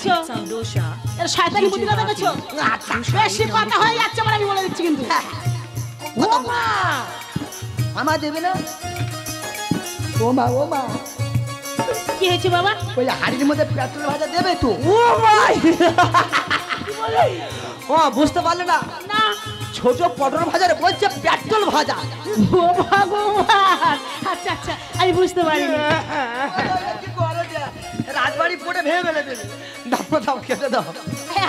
দেখছো এর শয়তানি বুদ্ধিটা দেখছো বেশি কথা হয়ে যাচ্ছে মানে আমি বলে দিচ্ছি কিন্তু ও মা আমা দেবে না ও মা কি হয়েছে বাবা ওই হাড়ির মধ্যে পেট্রোল ভাজা দেবে তো ও ভাই ও বুঝতে পারলে না না ছোট পটল ভাজার বলছে পেট্রোল ভাজা ও ভগবান আচ্ছা আচ্ছা আমি বুঝতে পারিনি রাজবাড়ি পড়ে ভেঙে ফেলে দেবে দাও দাও খেতে দাও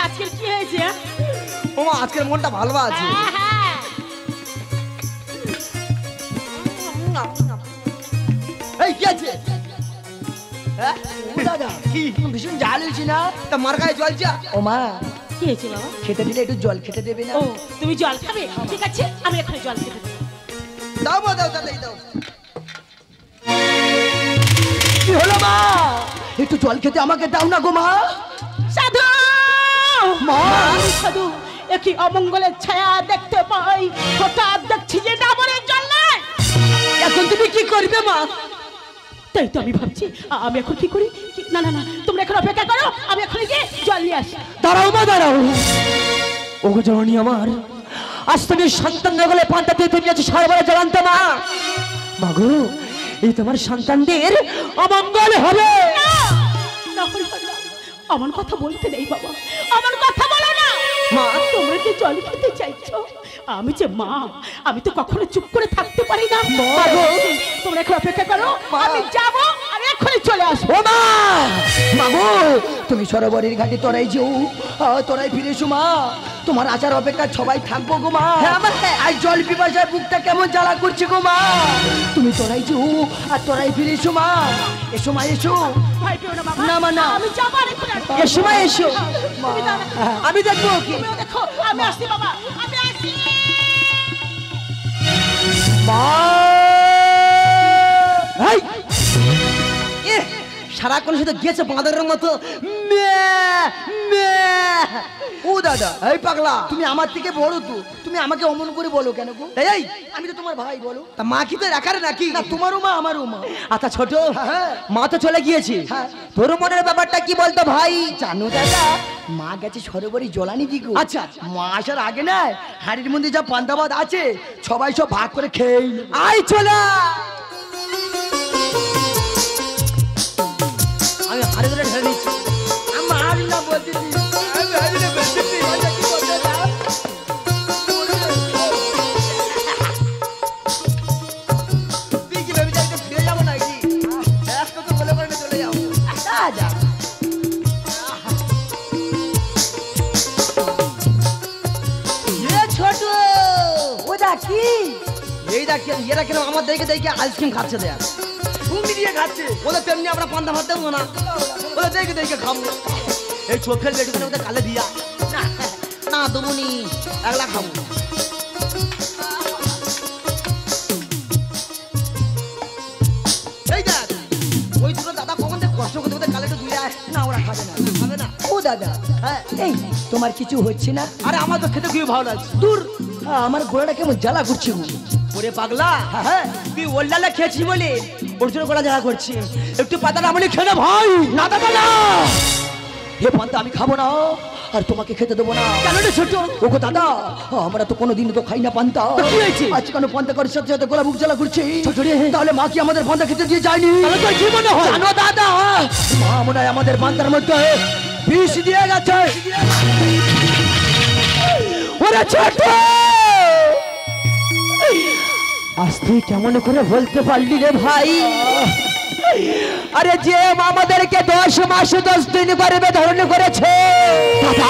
আজকে কি হয়েছে ও আজকের মনটা ভালো আছে এই কি আছে হ্যাঁ দাদা কি ভীষণ ঝাল হয়েছে না তা মার গায়ে জল যা ও মা কি হয়েছে বাবা খেতে দিলে একটু জল খেতে দেবে না ও তুমি জল খাবে ঠিক আছে আমি এখানে জল খেতে দেবো দাও মা দাও তাড়াতাড়ি দাও কি হলো মা একটু জল খেতে আমাকে দাও না গো মা সাধু মা সাধু একই অমঙ্গলের ছায়া দেখতে পাই হঠাৎ দেখছি যে ডাবরের জল নাই এখন তুমি কি করবে মা তাই তো আমি ভাবছি আমি এখন কি করি না না না তোমরা এখন অপেক্ষা করো আমি এখন গিয়ে জল নিয়ে আসি দাঁড়াও মা দাঁড়াও ওগো জননী আমার আজ তুমি সন্তান গলে পান্তা দিয়ে তুমি আছো সারবারে জ্বালান্ত মা মাগো এই তোমার সন্তানদের অমঙ্গল হবে না হরি হরি না। আমার কথা বলতে নেই বাবা আমার কথা বলো না মা তোমরা যে জল খেতে চাইছো আমি যে মা আমি তো কখনো চুপ করে থাকতে পারি না মাগো। তোমরা এখন অপেক্ষা করো আমি যাবো আমি এখনই চলে আসবো ও মা মাগো তুমি সরোবরের ঘাটে তোরাই যেও তোরাই ফিরে এসো মা তোমার আচার অপেক্ষা সবাই থাকবো গো মা আর জল পিপাসায় বুকটা কেমন জ্বালা করছে গো মা তুমি তোরাই যেও আর তোরাই ফিরে এসো মা এসো মা এসো ভয় পেও না বাবা না, মা, না। আমি যাবো আর এক্ষুনি আসবো। এসো মা এসো তুমি দাঁড়াও। আমি দেখবো কি তুমিও দেখো আমি আসছি বাবা আমি আসছি মা এই এ সারাক্ষণ শুধু গিয়েছে বাঁদরের মতো ও দাদা এই পাগলা তুমি আমার থেকে বড় তো তুমি আমাকে অমন করে বলো কেন গো এই আমি তো তোমার ভাই বলো তা মা কি তো রাখারে নাকি না তোমারও মা আমারও মা আচ্ছা ছোট হ্যাঁ। মা তো চলে গিয়েছে হ্যাঁ। তোর মনের ব্যাপারটা কি বলতো ভাই জানো দাদা মা গেছে সরোবরে জলানি দিগো আচ্ছা। মা আসার আগে না হাড়ির মধ্যে যা পান্তাবাদ আছে সবাই সব ভাগ করে খেয়ে আই চলা আমি হাড়ি ধরে ঢেলে দিচ্ছি আমার না বলতেছি তুই কি ভেবে যাই ফিরে যাবো নাকি ব্যস্ত তো বলে করে চলে যাবো দাদা ছোট ওটা কি এই দেখ এরা কেন আমার দেখে দেখে আইসক্রিম খাচ্ছে দেখ ঘুমি দিয়ে খাচ্ছে ওদের তেমনি আমরা পান্তা ভাত দেবো না ওদের দেখে দেখে খাবো এই চোখের লেটুকে ওদের কালে দিয়া না দমুনি একলা খাবো এই দেখ ওই দুটো দাদা কখন থেকে কষ্ট করতে ওদের কালে ধুয়ে আয় না ওরা খাবে না খাবে না ও দাদা হ্যাঁ এই তোমার কিছু হচ্ছে না আরে আমার তো খেতে খুবই ভালো লাগছে দূর আমার গোড়াটা কেমন জ্বালা করছে গো ওরে পাগলা হ্যাঁ তুই ওল্লালা খেয়েছি বলে ওর জন্য গলা জ্বালা করছি একটু পাতা নামলে খেয়ে নে ভাই না দাদা না এ পান্তা আমি খাবো না আর তোমাকে খেতে দেবো না কেন রে ছোট ওগো দাদা আমরা তো কোনোদিন তো খাই না পান্তা তা কি হয়েছে? আজ কেন পান্তা করে সাথে সাথে গলা বুক জ্বালা করছে তাহলে মা কি আমাদের পান্তা খেতে দিয়ে যায়নি তাহলে তোর কি মনে হয়? জানো দাদা মা মনে হয় আমাদের পান্তার মধ্যে বিষ দিয়ে গেছে ওরে ছোট আজ তুই কেমন করে বলতে পারলি রে ভাই আরে যে আমাদেরকে 10 মাস 10 দিন করে ধারণ করেছে দাদা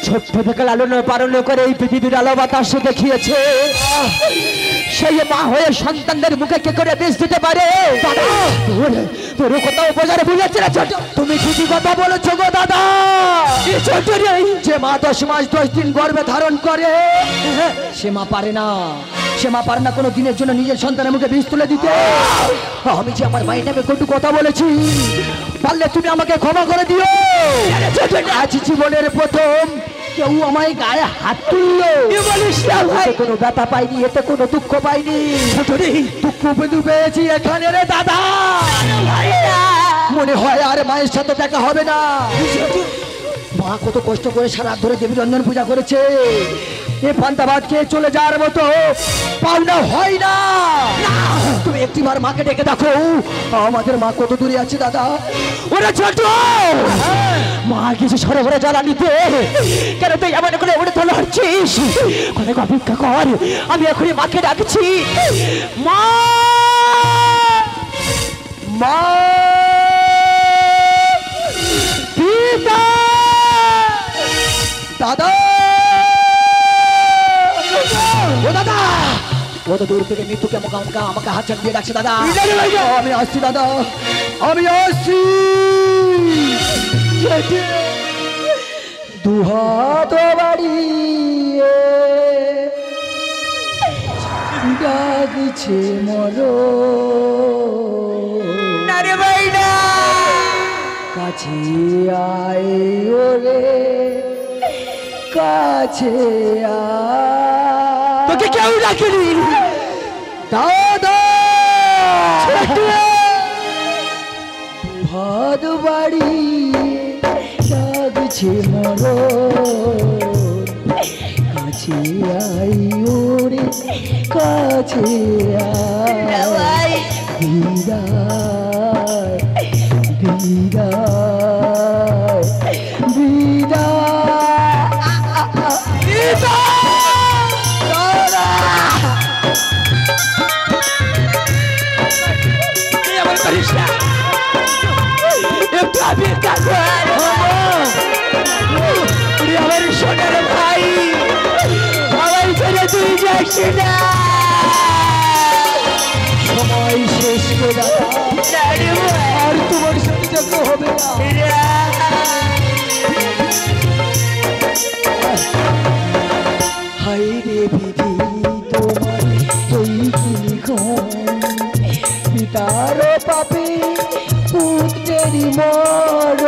ছোট্ট থেকে লালন পালন করে এই পৃথিবীর আলো বাতাস দেখিয়েছে সেই মা হয়ে সন্তানদের মুখে কে করে বিষ দিতে পারে দাদা তোর কোথাও বোঝারে বুঝেছে না ছোট তুমি ঠিকই কথা বলেছো গো দাদা ছোট রে যে মা 10 মাস 10 দিন গর্ভে ধারণ করে সে মা পারে না কোনো দিনের জন্য নিজের সন্তানের মুখে বিষ তুলে দিতে আমি যে আমার মায়ের নামে কটু কথা বলেছি পারলে তুমি আমাকে ক্ষমা করে দিও আজ জীবনের প্রথম কেউ আমায় গায়ে হাত তুললো কোনো ব্যথা পাইনি এতে কোনো দুঃখ পাইনি দুঃখ পেয়েছি এখানে রে দাদা মনে হয় আর মায়ের সাথে দেখা হবে না। মা কত কষ্ট করে সারা রাত ধরে দেবী রঞ্জন পূজা করেছে, এ পান্তা ভাত খেয়ে চলে যাওয়ার মতো পাওনা হয় না। তুমি একটিবার মাকে ডেকে দেখো, আমাদের মা কত দূরে আছে দাদা। ওরা ছোট মা কিছু সরবরাহ জ্বালানিতে কেন তুই এমন করে উড়ে তোলা হচ্ছিস? অনেক অপেক্ষা কর, আমি এখনই মাকে ডাকছি। মা মা পিতা দাদা, ও দাদা, কত দূর থেকে মৃত্যুকে আমাকে হাত চাপ দিয়ে ডাকছে দাদা। আমি আসছি দাদা, আমি আসছি। দুহাত বাড়িয়ে ডাকছে মর কাছে আয় ওরে, কাছে আয়। তোকে কেউ ডাকেনি দাদা, ভাত বাড়ি ডাকছে মর কাছে আই ওরে, কাছে আয়। বিদায় বিদায় বিদায়। আমার সোনার ভাই, আমার ছেড়ে তুই যাস না। সময় শেষ গো দাদা, আর তোমার সাথে দেখা হবে না। হাই রে বিধি তোমার এই কিলিখন, পিতার পাপে পুত্রেরই মর।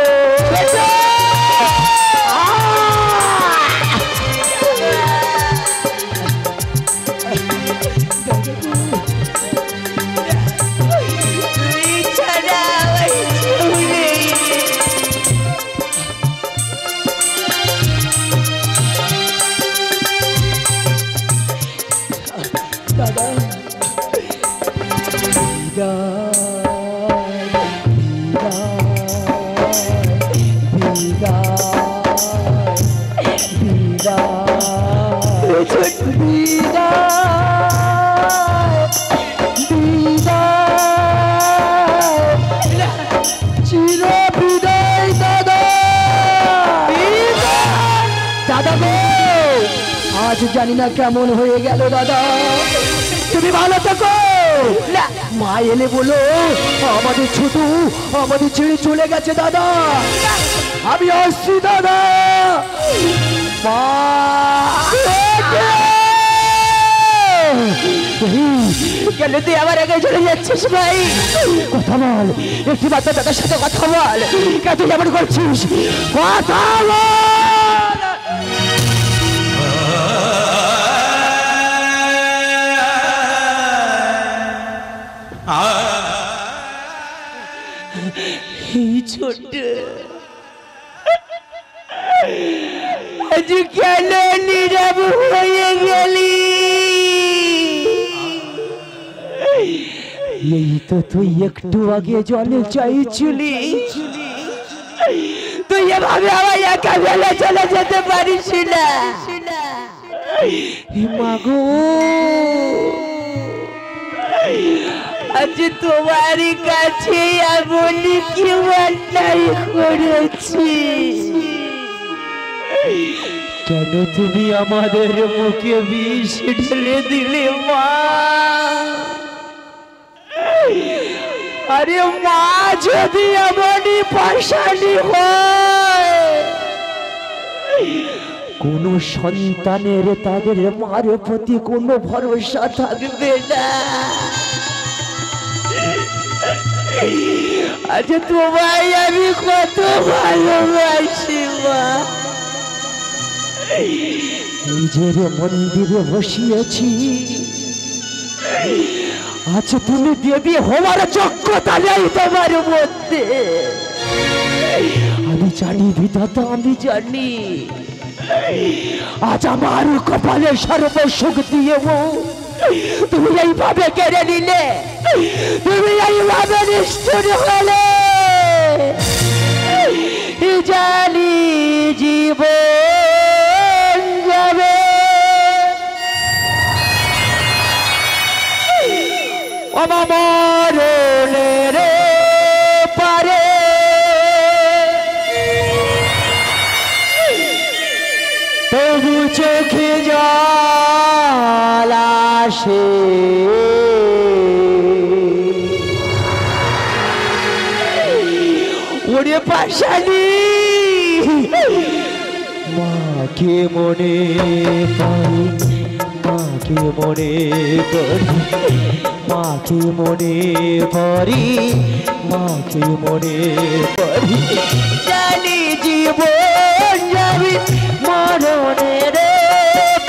দাদা চির বিদায় দাদা। দাদা গো, আজ জানি না কেমন হয়ে গেল দাদা। তুমি ভালো থাকো। মা এলে বলো আমাদের ছোট আমাদের ছেড়ে চলে গেছে দাদা। আমি আসছি দাদা। মা কেন তুই আমার আগে চলে যাচ্ছিস ভাই? কথা বল, একটি মাত্র দাদার সাথে কথা বল। কেন তুই এমন করছিস? কথা বল। ছোট আজ কেন নীরব হয়ে গেলি? এই তো তুই একটু আগে জলে চাইছিলি, তুই এভাবে আমার একা বেলা চলে যেতে পারিস না। মাগো, আজ তোমার কাছে এমনই কি অন্যায় করেছি? কেন তুমি আমাদের মুখে বিষ ঢেলে দিলে মা? আরে মা যদি এমনই পাষাণী হয়, কোন সন্তানের তাদের মার প্রতি কোনো ভরসা থাকবে না। আজ তোমায় আমি কত ভালোবাসি মা। নিজের মন্দিরে বসিয়েছি, আচ্ছা তুমি দেবী হওয়ার যোগ্যতা নেই তোমার মধ্যে। আমি জানি বিধাতা, আমি জানি আজ আমার কপালে সর্বসুখ দিয়েও তুমি এইভাবে কেড়ে নিলে, তুমি এইভাবে নিষ্ঠুর হলে। জানি জীবন যাবে মরণের পারে, তবু চোখে জল আসে। ওরে পাশালি মাকে মনে পাই, মাকে মনে করি, মাকে মনে পড়ি, মাকে মনে পড়ি। জানি জীবন যাবি মরণের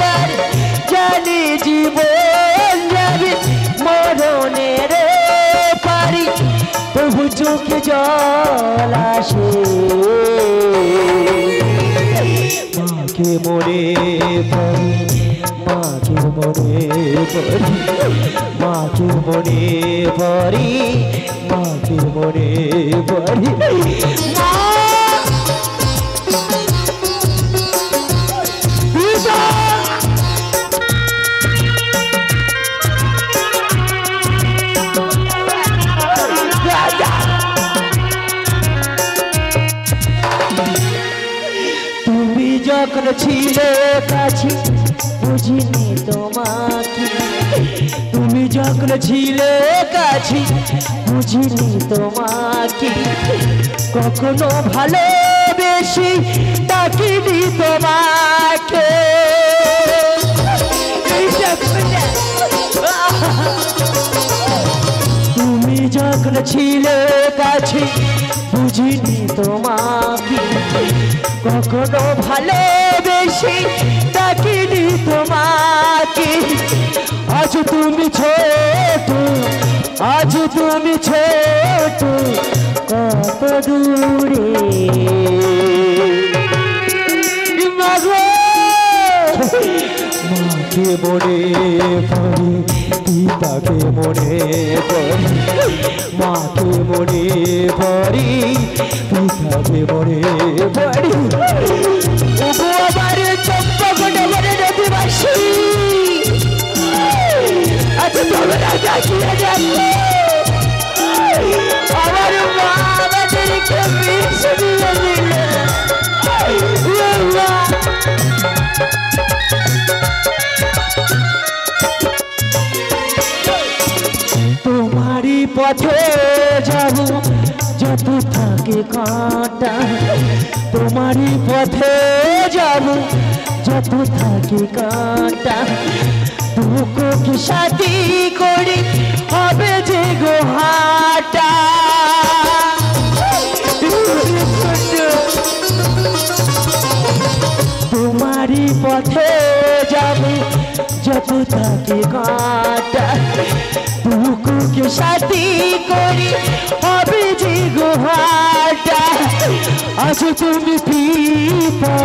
পারে, জানি জীবন যাবি মরণের পারি, তবু চোখে জল আসে। মাকে মনে পড়ি, মাকে মনে পড়ি, মাকে মনে পড়ি, মাকে মনে পড়ি। তুমি যখন ছিলে কাছে বুঝিনি তোমাকে, তুমি যখন ছিলে কাছে বুঝিনি তোমাকে, কখনো ভালোবেসি ডাকিনি তোমাকে। তুমি যখন ছিলে কাছে বুঝিনি তোমাকে, কখনো ভালোবেসে ডাকিনি তোমাকে। আজ তুমি ছোট, আজ তুমি ছোট কত দূরে, মাকে মনে পড়ি, পিতাকে মনে পড়ি, মাকে মনে পড়ি, পিতাকে মনে পড়ি। আমার চম্পকটে মনে নদীবাসী, আচ্ছা তোমরা ডাকিয়ে যাচ্ছে আমার মা আমাদেরকে বিষ দিয়ে দিলে। তোমারই পথে যাব যত থাকে কাঁটা, তোমারই পথে যাব যত থাকে কাঁটা, দুঃখকে সাথী করে হবে যে গোহাটা। তোমারই পথে যাব যত থাকে কাঁটা, দুঃখকে সাথী করে হবে যে গোহাটা। আজ তুমি পিতা,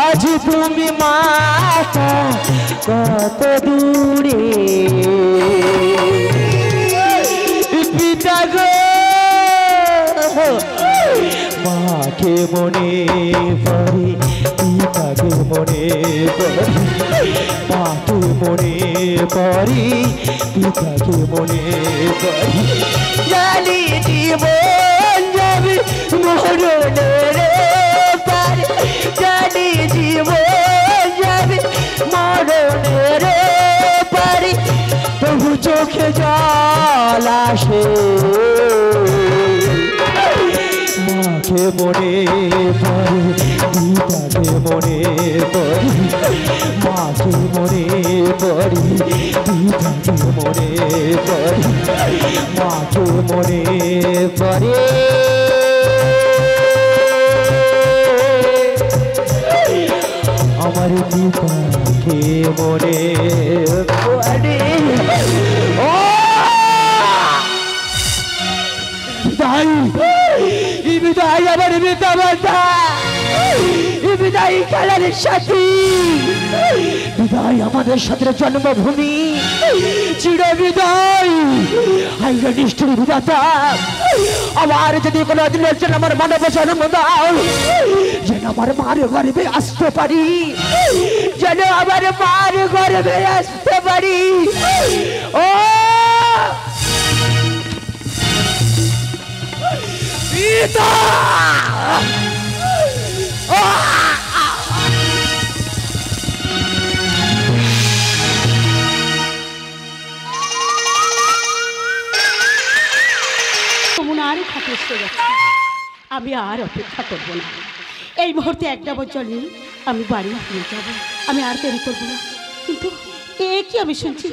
আজ তুমি মাতা কত দূরে, পিতা গো মাকে মনে পড়ি, পিতাকে মনে পড়ি, মাকে মনে পড়ি, পিতাকে মনে পড়ি। জানি জীবন যাবে মরণের পারে, জানি জীবন যাবে মরণের পারে, তবু চোখে জল আসে। মাকে মনে পড়ে, পিতাকে মনে পড়ি, মাকে মনে পড়ি, পিতাকে মনে পড়ি, মাকে মনে পড়ে। আমার পিতাকে মনে পড়ে। ও বিদায়, এই বিদায় আমার পিতা মাতা, এই বিদায় খেলার সাথী, বিদায় আমাদের সাথে জন্মভূমি, চির বিদায়। আইরা নিষ্ঠুর বিধাতা, আমার যদি কোনো দিনের জন্য আমার মানব জন্ম দাও, যেন আমার মার গর্ভে আসতে পারি, যেন আমার মার গর্ভে আসতে পারি। ও পিতা, আমি আর অপেক্ষা করবো না, এই মুহূর্তে একটা বছর নেই, আমি বাড়ি ফিরে যাবো, আমি আর দেরি করবো না। কিন্তু এ কি আমি শুনছি,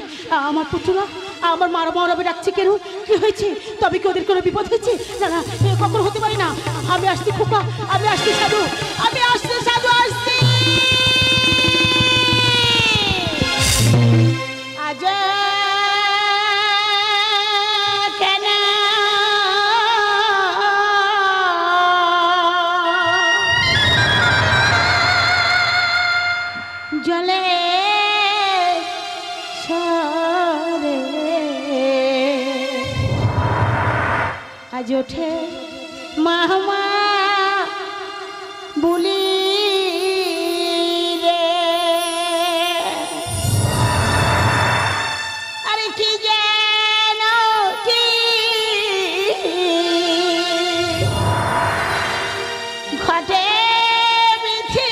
আমার পুত্ররা আমার মারা মারাবে রাখছে কেন? কি হয়েছে? তবে কি ওদের কোনো বিপদ হয়েছে? না না, কখন হতে পারে না। আমি আসছি খোকা, আমি আসছি সাধু, আমি আসছি সাধু, আসছি। আজ কেন জলে সরে আজ ওঠে মামা বলি রে, আরে কি যেন কি ঘটে বিধি,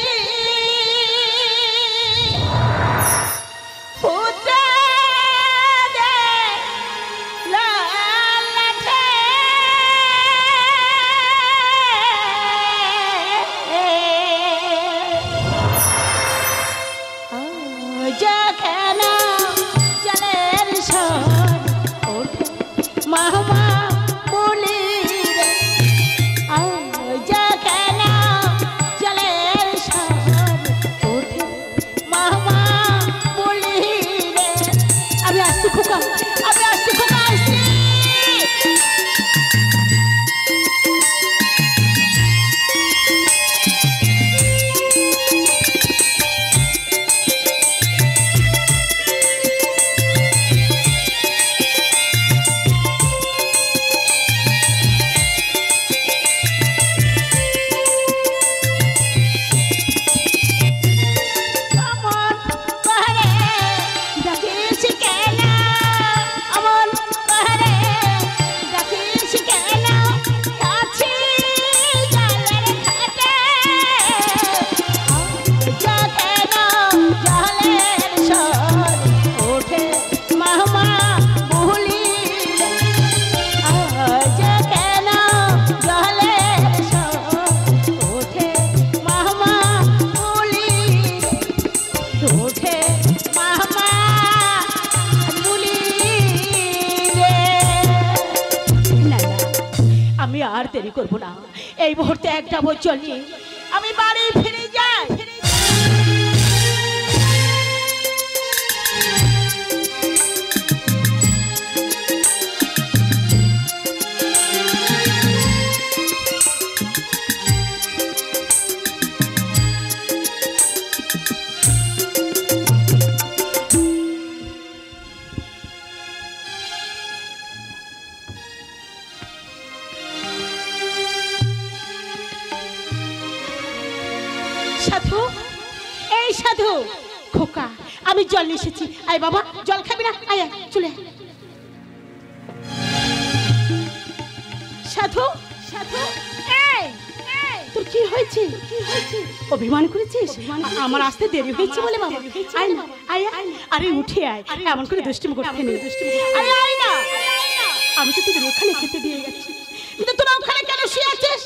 আর দেরি করবো না, এই মুহূর্তে একটা বছর নিয়ে আমি বাড়ি ফিরে যাই। সাধু, এই সাধু, খোকা আমি জল নিয়ে এসেছি, আয় বাবা জল খাবি না, আয় আয় চলে আয়। সাধু, সাধু, এই তোর কি হয়েছে? কি হয়েছে? অভিমান করেছিস? আমার আসতে দেরি হয়েছে বলে বাবা, আয় না, আয় আয়, আরে উঠে আয়, এমন করে দুষ্টুমি করতে নেই, আরে আয় না, আমি তো তোদের ওখানে খেতে দিয়ে গেছি, কিন্তু তোরা ওখানে কেন শুয়ে আছিস?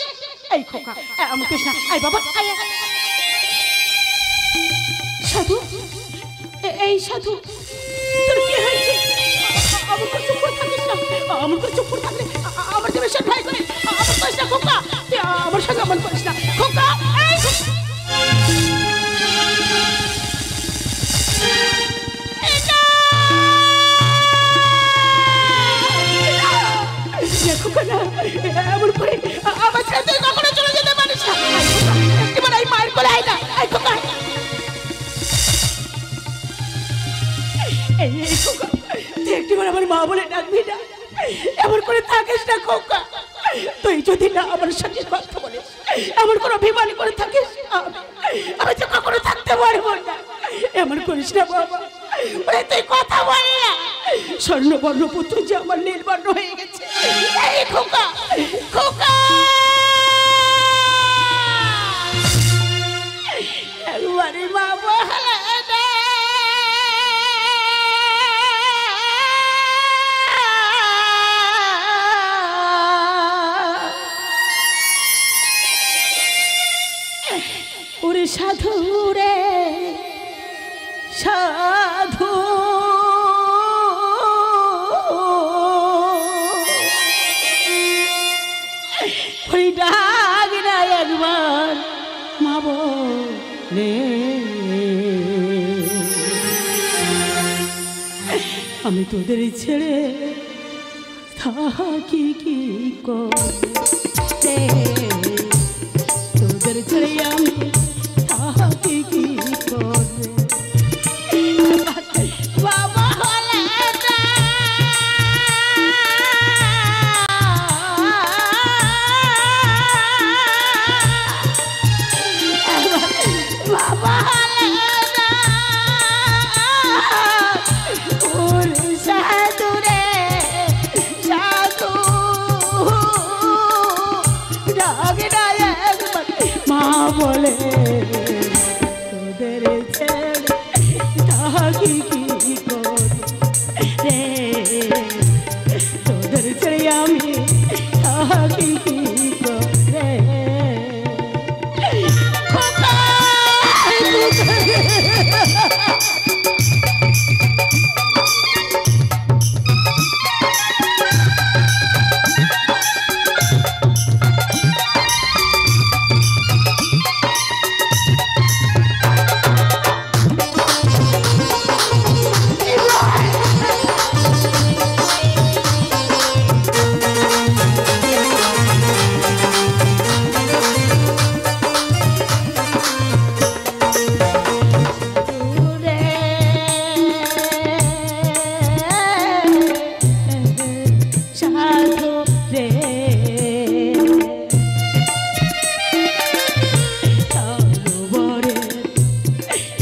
এই খোকা এমন করিস না, আয় বাবা আয় আয়। সাধু, এই সাধু তোর কি হয়েছে? আমার করে চুপ করে থাকিস না, আমার করে চুপ করে থাকলে আমার যে বেশি ভয় করে, আমার করিস না খোকা, তুই আমার সঙ্গে এমন করিস না খোকা। খোকা না, চলে আয় না। এই খোকা, এই খোকা, তুই একটিবার আমার মা বলে ডাকবি না, এমন করে থাকিস না খোকা। তুই যদি না আমার সাথে কথা বলিস, এমন করে অভিমান করে থাকিস, আমি তো কখনো থাকতে পারবো না। এমন করিস না বাবা, ওরে তুই কথা বল না। স্বর্ণবর্ণ পুত্র যে আমার নীলবর্ণ হয়ে গেছে। এই খোকা, খোকা, একবারে বাবা ওরে সাধু রে সাধু, ওই ডাক না একবার মা বলে, আমি তোদের ছেড়ে থাকি কি করে, তোদের ছেড়ে আমি থাকি কি করে। বাবা হলে বাবা হলে সাধু রে সাধু, ডাকে ডায় মা বলে, তোদের ছেড়ে থাকি কি করে, তোদের ছেড়ে আমি থাকি কি করে।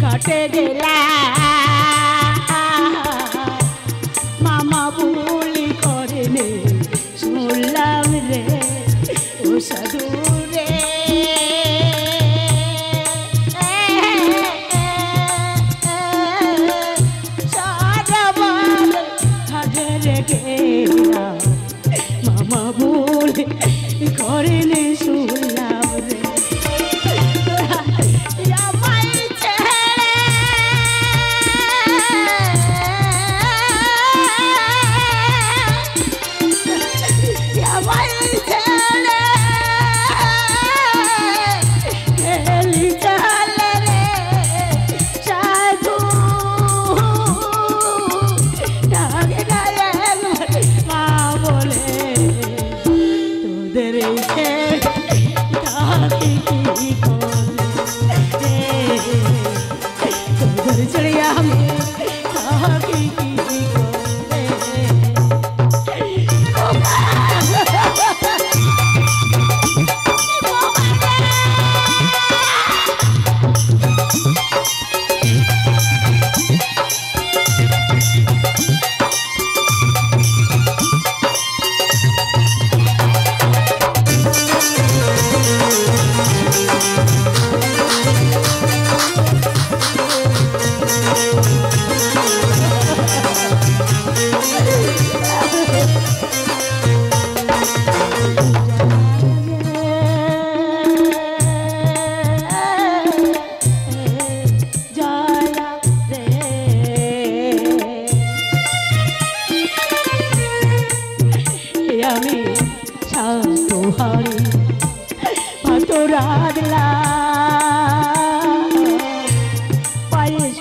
কাটে গেলা মামা বুলি করে নে, শুনলাম রে ও সাধু রে, মামা বুলি করে নে, শুনলাম রে।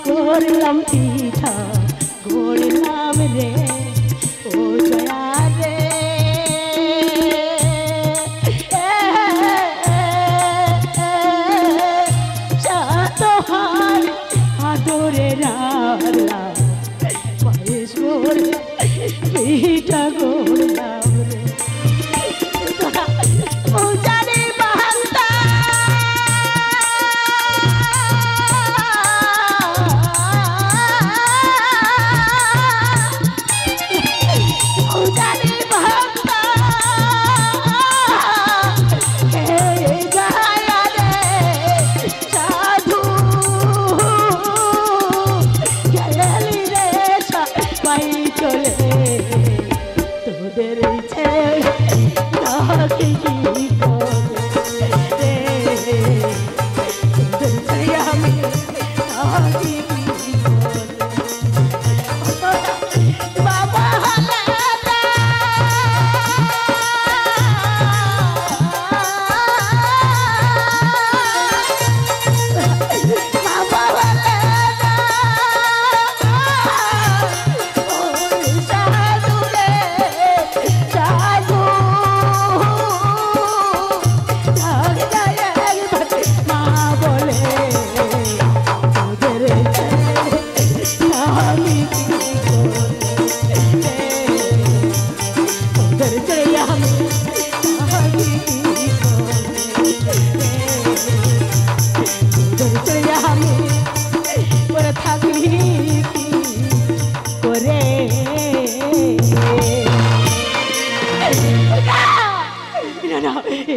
করলাম পিঠা করলাম রে ও জয়া রে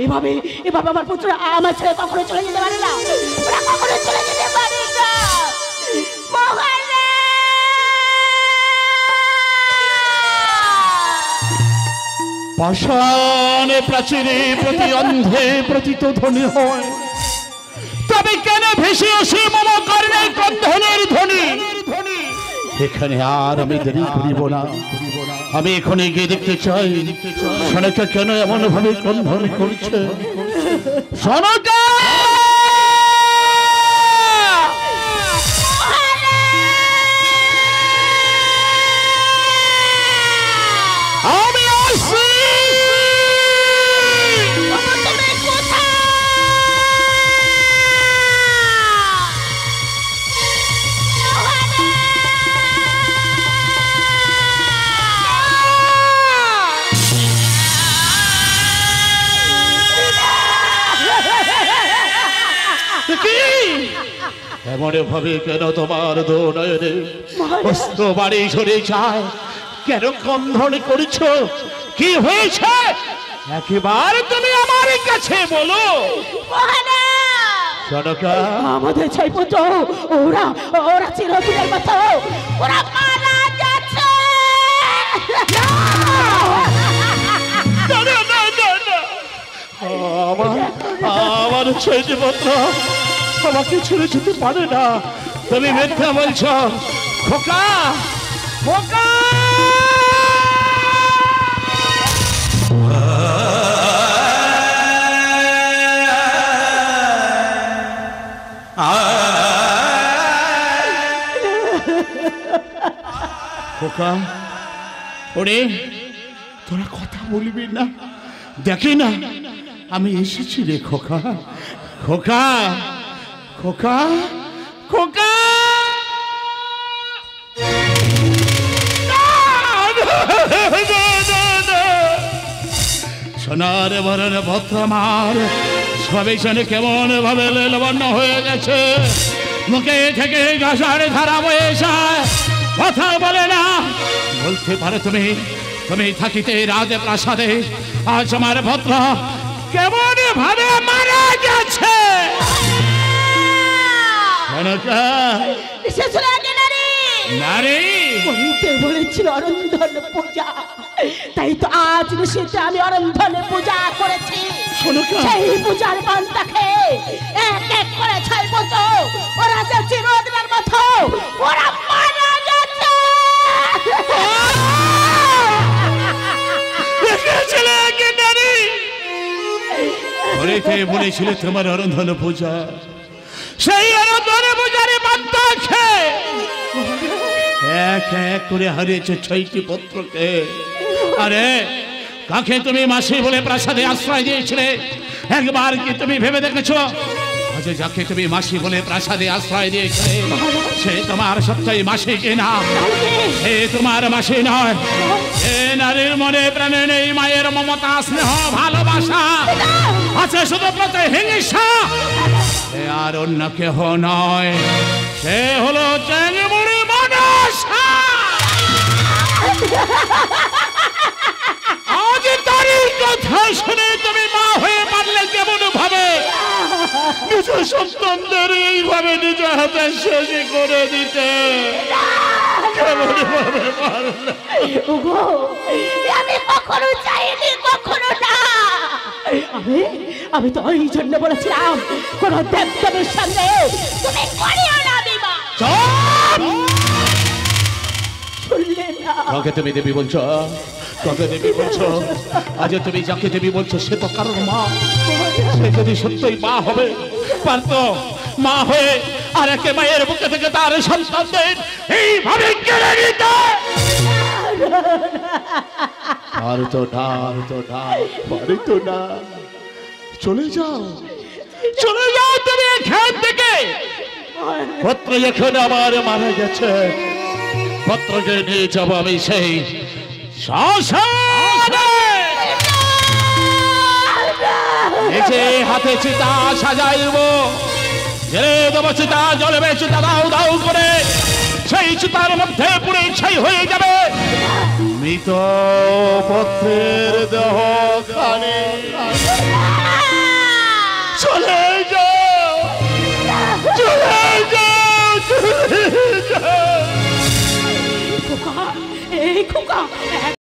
এভাবে এভাবে আমার পুত্র আমার ছেলে কখনো চলে যেতে পারে না, ওরা কখনো চলে যেতে পারে না। মহারাজ পাষাণে প্রাচীরে প্রতি অন্ধে প্রতিধ্বনি হয়, তবে কেন ভেসে আসে মম কর্ণে ক্রন্দনের ধ্বনি? এখানে আর আমি দেরি করিব না, আমি এখানে গিয়ে দেখতে চাই সনকা কেন এমন ভাবে ক্রন্দন করছে। সনকা! আমি আসছি। এমন ভাবে কেন তোমার দো নয়নে অস্ত্র বাড়ি সরে যায়? কেন ক্রন্দন করছ? কি হয়েছে একেবারে তুমি আমার কাছে বলো। সনকা, আমাদের ছয় পুত্র ওরা ওরা চিরদিনের মতো ওরা মারা যাচ্ছে। আমার ছয়টি পুত্র আমাকে ছেড়ে যেতে পারে না। তুমি মিথ্যা বলছ খোকা, খোকা! খোকা, ওরে তোরা কথা বলবি না? দেখি না আমি এসেছি রে খোকা, খোকা, খোকা, খোকা! সোনার বরণ ভদ্র আমার সবে শোনে কেমন ভাবে লবণ্য হয়ে গেছে, মুখে থেকে গাছার ধারা বয়ে যায়, কথা বলে না। বলতে পারো তুমি তুমি থাকিতে রাজে প্রাসাদে আজ আমার ভদ্র কেমন ভাবে মারা গেছে? নারী বলেছিল অরন্ধন পূজা, তাই তো আজ নিষিদ্ধে আমি অরন্ধনে পূজা করেছি। সেই পূজার পান্তা খেয়ে এক এক করে ছয় বছর ওরা যে চিরদিনের মতো ওরা মারা গেছে। বলেছিল তোমার অরন্ধন পূজা, সেই অরন্ধন পূজারে পান্তা খেয়ে এক এক করে হারিয়েছে ছয়টি পুত্রকে। আরে কাকে তুমি মাসি বলে প্রাসাদে আশ্রয় দিয়েছিলে? একবার কি তুমি ভেবে দেখেছো আজ যাকে তুমি মাসি বলে প্রাসাদে আশ্রয় দিয়েছিলে সে তোমার সত্যই মাসি কিনা? সে তোমার মাসি নয়। এ নারীর মনে প্রাণে নেই মায়ের মমতা, স্নেহ, ভালোবাসা, আছে শুধু প্রতিহিংসা। সে আর অন্য কেহ নয়, সে হলো চেঙ্গুড়ি মনসা। আজ তারই কথা শুনে তুমি মা হয়ে পারলে কেমন ভাবে নিজ সন্তানদের এইভাবে নিজ হাতে শেষ করে দিতে? কেমন ভাবে পারলে? আমি কখনো চাইনি, কখনো না। আমি তো ওই জন্য বলেছিলাম কোন দেবদেবীর সঙ্গে তুমি করিও না বিবাহ। শুনলে না? কাকে তুমি দেবী বলছো? কাকে দেবী বলছো? আজ তুমি যাকে দেবী বলছো সে তো কারোর মা। সে যদি সত্যই মা হবে পারতো মা হয়ে আর একে মায়ের বুকে থেকে তার সন্তানদের এইভাবে কেড়ে নিতে পারতো না, পারতো না। চলে যাও, চলে যাও তুমি এখান থেকে। পত্র এখন আমার মারা গেছে, পত্রকে নিয়ে যাব আমি সেই শ্মশানে। নিজে হাতে চিতা সাজাইব, জেলে দেব চিতা, জ্বলবে চিতা দাউ দাউ করে, সেই চিতার মধ্যে পুড়ে ছাই হয়ে যাবে মৃত পত্রের দেহ খানে। চলে যাও, চলে যাও, চলে যাও। খোকা, এই খোকা